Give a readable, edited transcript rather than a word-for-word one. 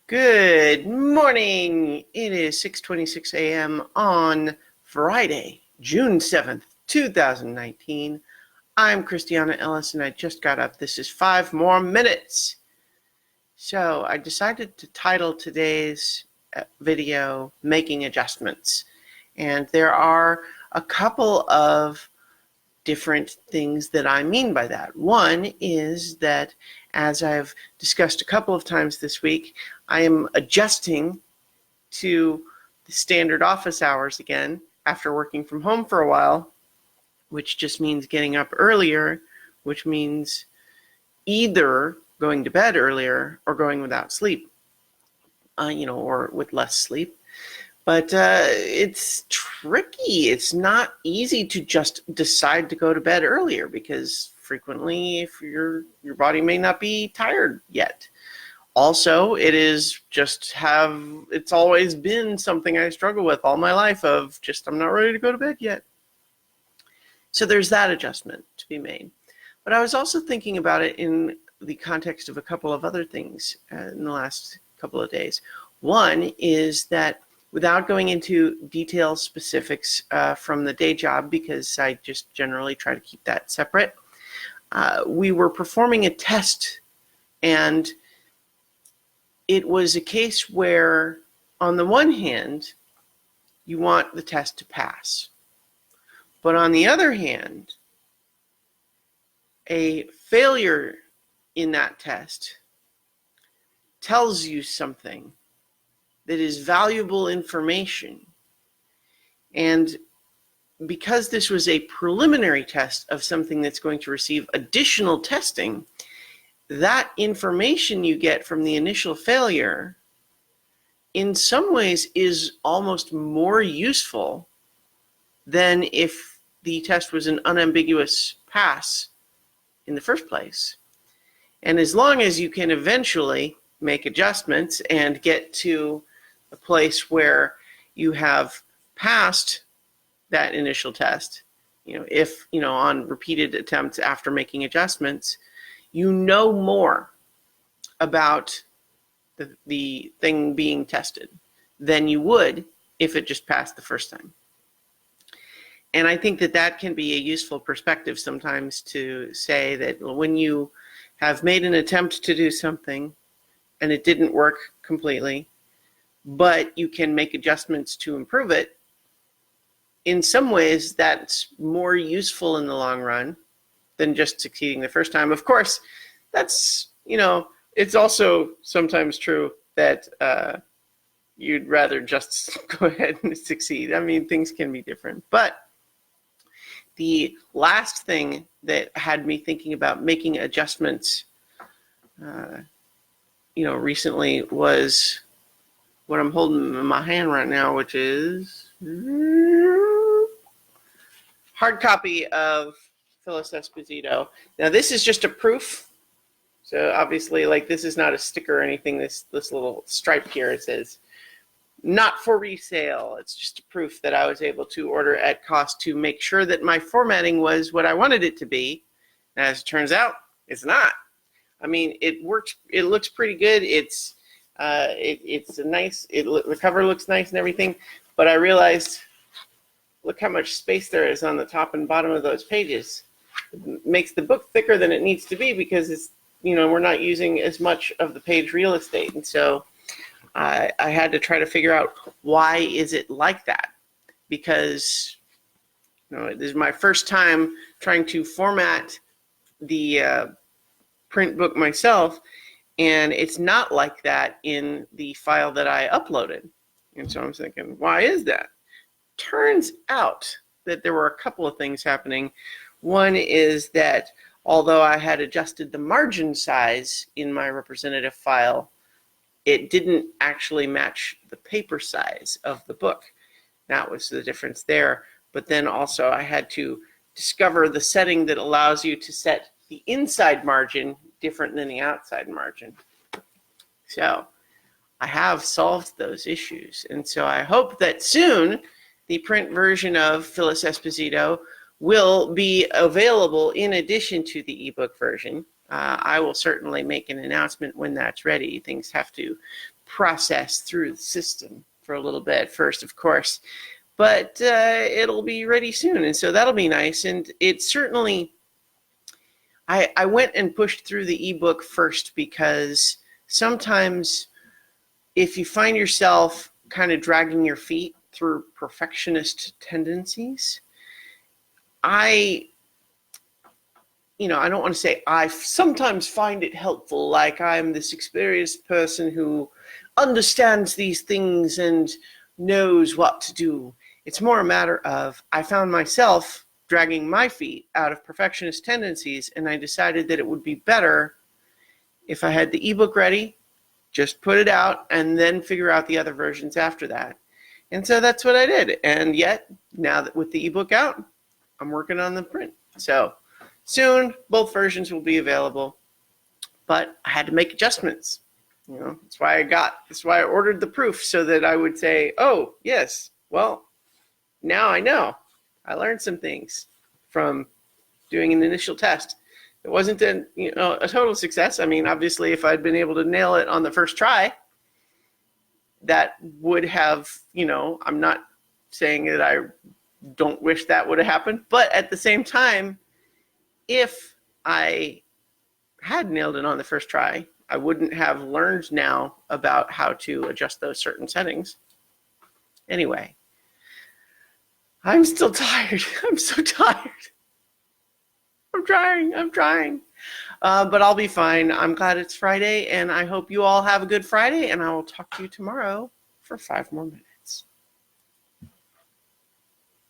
Good morning. It is 6:26 a.m. on Friday, June 7th, 2019. I'm Christiana Ellis and I just got up. This is 5 more minutes. So I decided to title today's video Making Adjustments. And there are a couple of different things that I mean by that. One is that, as I've discussed a couple of times this week, I am adjusting to the standard office hours again after working from home for a while, which just means getting up earlier, which means either going to bed earlier or going without sleep, or with less sleep. But it's tricky. It's not easy to just decide to go to bed earlier because frequently if your body may not be tired yet. Also, it's always been something I struggle with all my life of just I'm not ready to go to bed yet. So there's that adjustment to be made. But I was also thinking about it in the context of a couple of other things in the last couple of days. One is that, without going into detailed specifics from the day job, because I just generally try to keep that separate, we were performing a test, and it was a case where, on the one hand, you want the test to pass. But on the other hand, a failure in that test tells you something that is valuable information. And because this was a preliminary test of something that's going to receive additional testing, that information you get from the initial failure in some ways is almost more useful than if the test was an unambiguous pass in the first place. And as long as you can eventually make adjustments and get to a place where you have passed that initial test, if on repeated attempts after making adjustments, you know more about the thing being tested than you would if it just passed the first time. And I think that can be a useful perspective sometimes, to say that when you have made an attempt to do something and it didn't work completely, but you can make adjustments to improve it, in some ways that's more useful in the long run than just succeeding the first time. Of course, that's, it's also sometimes true that you'd rather just go ahead and succeed. I mean, things can be different. But the last thing that had me thinking about making adjustments, recently, was what I'm holding in my hand right now, which is hard copy of Phyllis Esposito. Now, this is just a proof. So obviously, this is not a sticker or anything. This little stripe here, it says not for resale. It's just a proof that I was able to order at cost to make sure that my formatting was what I wanted it to be. And as it turns out, it's not. I mean, it works. It looks pretty good. It's a nice. The cover looks nice and everything. But I realized, look how much space there is on the top and bottom of those pages. It makes the book thicker than it needs to be because it's, we're not using as much of the page real estate. And so I had to try to figure out, why is it like that? Because this is my first time trying to format the print book myself, and it's not like that in the file that I uploaded. And so I'm thinking, why is that? Turns out that there were a couple of things happening. One is that although I had adjusted the margin size in my representative file, it didn't actually match the paper size of the book. That was the difference there. But then also I had to discover the setting that allows you to set the inside margin different than the outside margin. So I have solved those issues. And so I hope that soon the print version of Phyllis Esposito will be available in addition to the ebook version. I will certainly make an announcement when that's ready. Things have to process through the system for a little bit first, of course, but it'll be ready soon, and so that'll be nice. And it certainly, I went and pushed through the ebook first because sometimes if you find yourself kind of dragging your feet through perfectionist tendencies, I don't want to say I sometimes find it helpful, like I'm this experienced person who understands these things and knows what to do. It's more a matter of I found myself dragging my feet out of perfectionist tendencies, and I decided that it would be better if I had the ebook ready, just put it out, and then figure out the other versions after that. And so that's what I did. And yet, now that with the ebook out, I'm working on the print. So soon, both versions will be available, but I had to make adjustments. That's why I ordered the proof, so that I would say, oh, yes, well, now I know. I learned some things from doing an initial test. It wasn't a total success. I mean, obviously, if I'd been able to nail it on the first try, that would have, I'm not saying that I don't wish that would have happened, but at the same time, if I had nailed it on the first try, I wouldn't have learned now about how to adjust those certain settings. Anyway, I'm still tired. I'm so tired. I'm trying. But I'll be fine. I'm glad it's Friday, and I hope you all have a good Friday, and I will talk to you tomorrow for 5 more minutes.